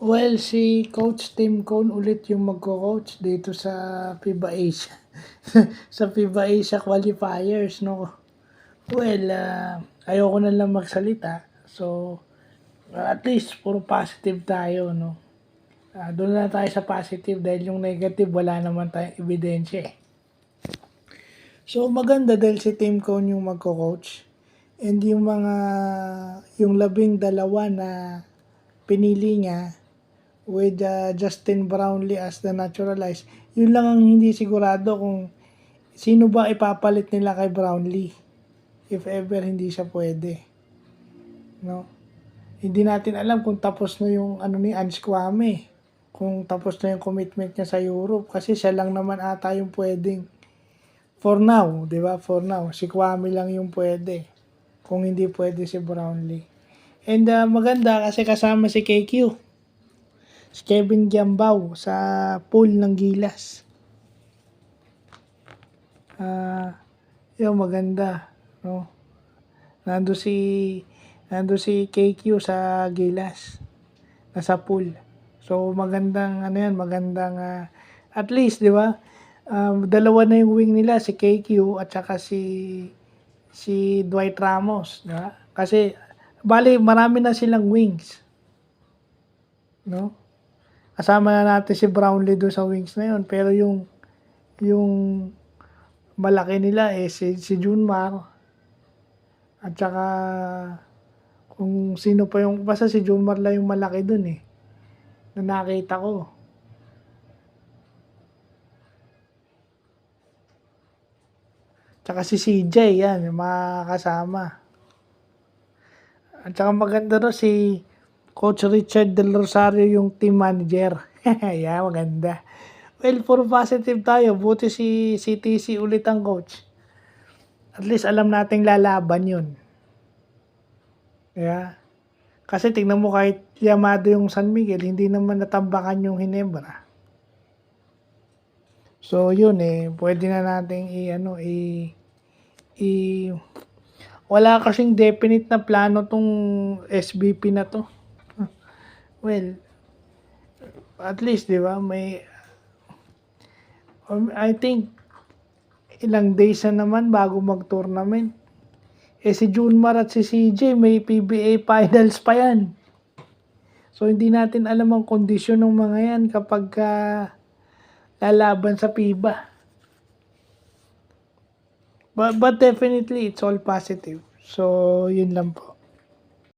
Well, si Coach Tim Cone ulit yung magko-coach dito sa FIBA Asia. Sa FIBA Asia qualifiers, no? Well, ayoko na lang magsalita. So, at least puro positive tayo, no? Doon na tayo sa positive dahil yung negative wala naman tayong ebidensya eh. So, maganda dahil si Tim Cone yung magko-coach. And yung 12 na pinili niya, with Justin Brownlee as the naturalized. Yun lang ang hindi sigurado kung sino ba ipapalit nila kay Brownlee if ever hindi siya pwede. No? Hindi natin alam kung tapos na yung ni Ange Kwame. Kung tapos na yung commitment niya sa Europe kasi siya lang naman ata yung pwedeng for now, 'di ba? For now, si Kwame lang yung pwede. Kung hindi pwede si Brownlee. And maganda kasi kasama si KQ. Si Kevin Giambao sa pool ng Gilas. Yung maganda, no? Nando si KQ sa Gilas. Nasa pool. So magandang magandang at least, 'di ba? Dalawa na yung wing nila, si KQ at saka si Dwight Ramos, 'di ba? Kasi bali marami na silang wings. No? Kasama na natin si Brownlee doon sa wings na yun. Pero yung malaki nila si Junmar. At saka kung sino pa yung, basta si Junmar lang yung malaki doon na nakita ko. Tsaka si CJ, yan, yung mga kasama. At saka maganda rin si Coach Richard Del Rosario yung team manager. Yeah, maganda. Well, for positive tayo. Buti si CTC ulit ang coach. At least alam nating lalaban yun. Yeah. Kasi tingnan mo kahit Yamado yung San Miguel, hindi naman natambakan yung Hinebra. So yun pwede na nating wala kasing definite na plano tong SBP na to. Well, at least, di ba, I think, ilang days na naman bago mag-tournament. Si Junmar at si CJ, may PBA finals pa yan. So, hindi natin alam ang kondisyon ng mga yan kapag lalaban sa FIBA. But definitely, it's all positive. So, yun lang po.